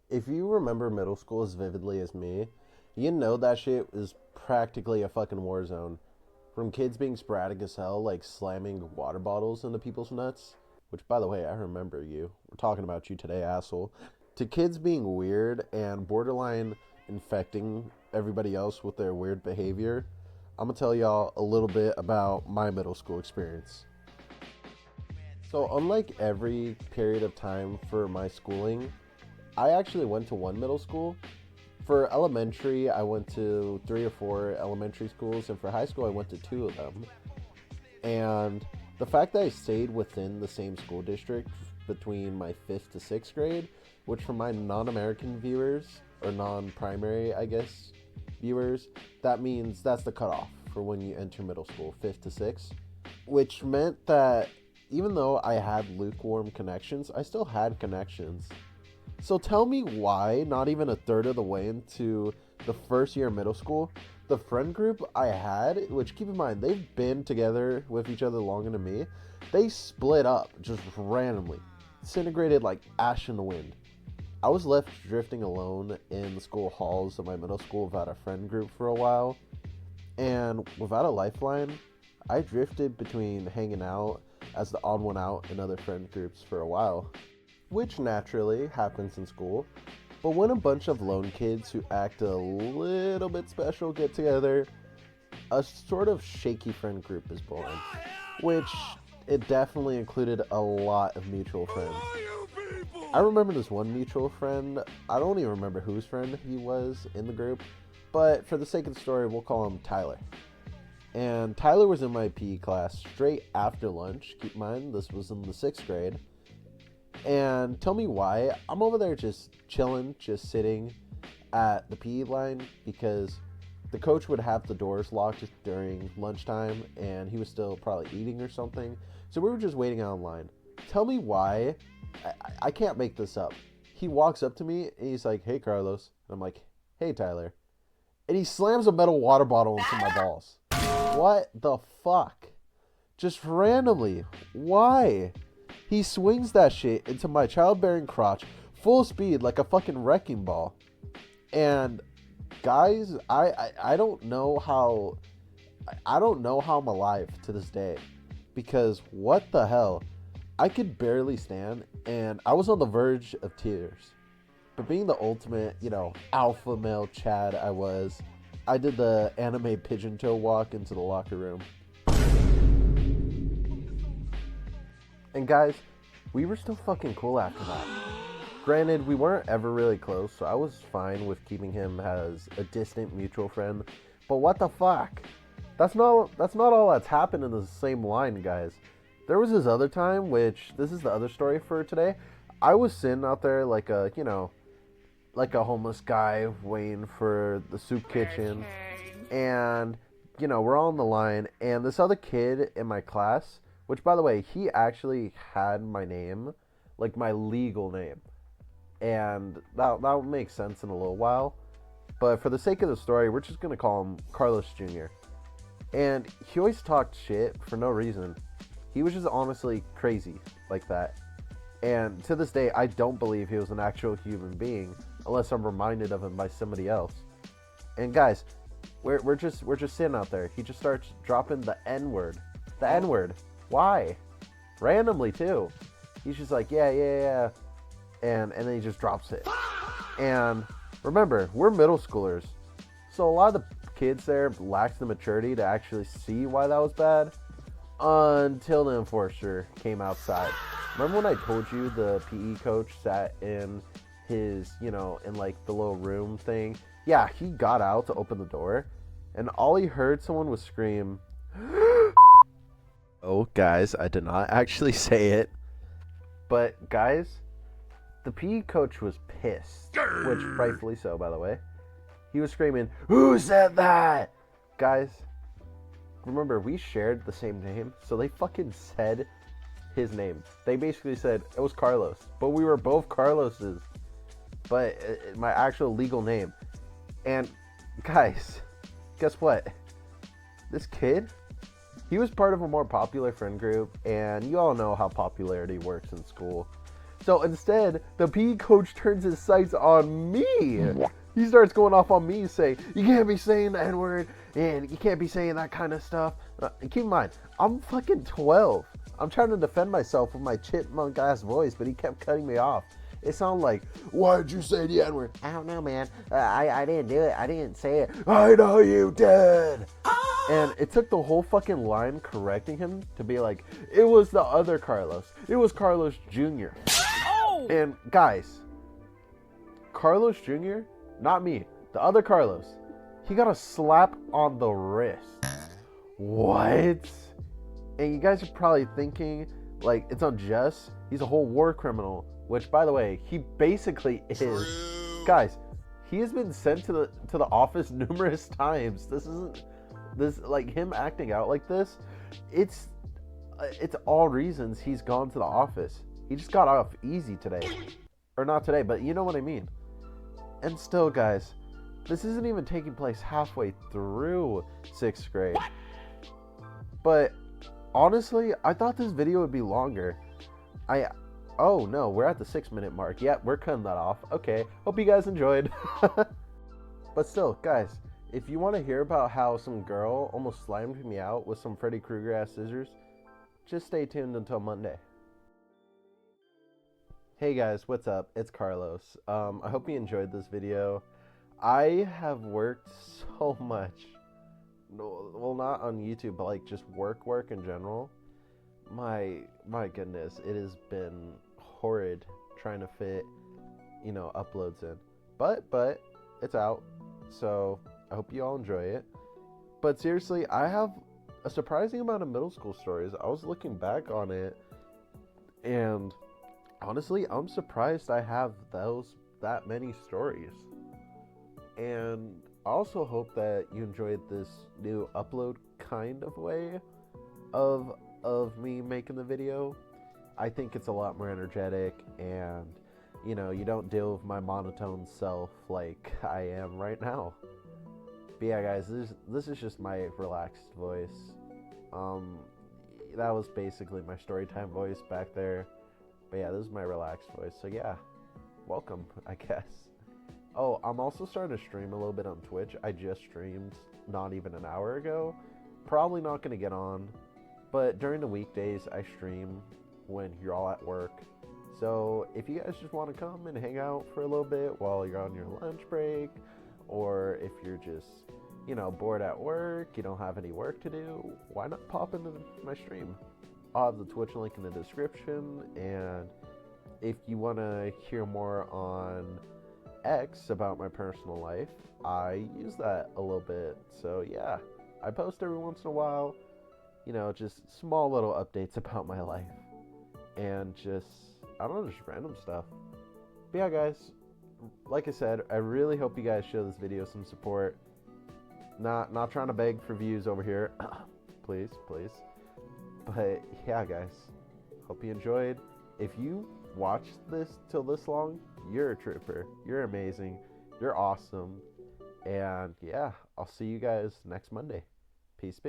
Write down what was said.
If you remember middle school as vividly as me, you know that shit was practically a fucking war zone. From kids being sporadic as hell, like slamming water bottles into people's nuts, which, by the way, I remember you. We're talking about you today, asshole. To kids being weird and borderline infecting everybody else with their weird behavior, I'm gonna tell y'all a little bit about my middle school experience. So, unlike every period of time for my schooling, I actually went to one middle school. For elementary, I went to three or four elementary schools, and for high school, I went to two of them. And the fact that I stayed within the same school district between my fifth to sixth grade, which for my non American viewers, or non primary, I guess, viewers, that means that's the cutoff for when you enter middle school, fifth to sixth, which meant that even though I had lukewarm connections, I still had connections. So tell me why, not even a third of the way into the first year of middle school, the friend group I had, which keep in mind, they've been together with each other longer than me, they split up just randomly, disintegrated like ash in the wind. I was left drifting alone in the school halls of my middle school without a friend group for a while, and without a lifeline, I drifted between hanging out as the odd one out in other friend groups for a while, which naturally happens in school. But when a bunch of lone kids who act a little bit special get together, a sort of shaky friend group is born, which it definitely included a lot of mutual friends. I remember this one mutual friend. I don't even remember whose friend he was in the group, but for the sake of the story, we'll call him Tyler. And Tyler was in my PE class straight after lunch. Keep in mind, this was in the sixth grade. And tell me why. I'm over there just chilling, just sitting at the PE line because the coach would have the doors locked during lunchtime and he was still probably eating or something. So we were just waiting out in line. Tell me why. I can't make this up. He walks up to me and he's like, "Hey, Carlos." And I'm like, "Hey, Tyler." And he slams a metal water bottle into my balls. What the fuck? Just randomly. Why? He swings that shit into my childbearing crotch full speed like a fucking wrecking ball. And guys, I don't know how I'm alive to this day, because what the hell? I could barely stand and I was on the verge of tears. But being the ultimate, alpha male Chad I did the anime pigeon toe walk into the locker room. And guys, we were still fucking cool after that. Granted, we weren't ever really close, so I was fine with keeping him as a distant mutual friend. But what the fuck? That's not all that's happened in the same line, guys. There was this other time, which this is the other story for today. I was sitting out there like a homeless guy waiting for the soup kitchen, and we're all on the line, and this other kid in my class, which, by the way, he actually had my name, like my legal name. And that'll make sense in a little while. But for the sake of the story, we're just going to call him Carlos Jr. And he always talked shit for no reason. He was just honestly crazy like that. And to this day, I don't believe he was an actual human being unless I'm reminded of him by somebody else. And guys, we're just sitting out there. He just starts dropping the N-word. The N-word. Why? Randomly too. He's just like, yeah. And then he just drops it. And remember, we're middle schoolers. So a lot of the kids there lacked the maturity to actually see why that was bad until the enforcer came outside. Remember when I told you the PE coach sat in his, in like the little room thing? Yeah, he got out to open the door, and all he heard someone was scream, "Oh, guys, I did not actually say it." But, guys, the PE coach was pissed, which rightfully so, by the way. He was screaming, "Who said that?" Guys, remember, we shared the same name, so they fucking said his name. They basically said it was Carlos, but we were both Carloses, but my actual legal name. And guys, guess what? This kid, he was part of a more popular friend group, and you all know how popularity works in school. So instead, the PE coach turns his sights on me. He starts going off on me, saying, you can't be saying the N-word, and you can't be saying that kind of stuff. Keep in mind, I'm fucking 12. I'm trying to defend myself with my chipmunk-ass voice, but he kept cutting me off. It sounded like, why did you say the N-word? I don't know, man. I didn't do it. I didn't say it. I know you did. And it took the whole fucking line correcting him to be like, it was the other Carlos. It was Carlos Jr. Oh! And guys, Carlos Jr., not me, the other Carlos, he got a slap on the wrist. What? And you guys are probably thinking, like, it's unjust. He's a whole war criminal, which, by the way, he basically is. Guys, he has been sent to the office numerous times. This like him acting out like this. It's all reasons he's gone to the office. He just got off easy today, or not today, but you know what I mean. And still, guys, this isn't even taking place halfway through 6th grade. But honestly, I thought this video would be longer. Oh no, we're at the 6-minute mark. Yeah, we're cutting that off. Okay, hope you guys enjoyed. But still, guys, if you want to hear about how some girl almost slimed me out with some Freddy Krueger ass scissors, just stay tuned until Monday. Hey guys, what's up? It's Carlos. I hope you enjoyed this video. I have worked so much. Well, not on YouTube, but like just work in general. My goodness, it has been horrid trying to fit, uploads in. But it's out, so I hope you all enjoy it. But seriously, I have a surprising amount of middle school stories. I was looking back on it, and honestly, I'm surprised I have that many stories. And I also hope that you enjoyed this new upload kind of way of me making the video. I think it's a lot more energetic, and you don't deal with my monotone self like I am right now. But yeah, guys, this is just my relaxed voice. That was basically my storytime voice back there. But yeah, this is my relaxed voice. So yeah, welcome, I guess. Oh, I'm also starting to stream a little bit on Twitch. I just streamed not even an hour ago. Probably not going to get on, but during the weekdays I stream when you're all at work. So if you guys just want to come and hang out for a little bit while you're on your lunch break, or if you're just, bored at work, you don't have any work to do, why not pop into my stream? I'll have the Twitch link in the description, and if you want to hear more on X about my personal life, I use that a little bit. So yeah, I post every once in a while, just small little updates about my life, and just random stuff. But yeah, guys, like I said, I really hope you guys show this video some support. Not trying to beg for views over here. please. But yeah, guys, hope you enjoyed. If you watched this till this long, you're a trooper. You're amazing. You're awesome. And yeah, I'll see you guys next Monday. Peace.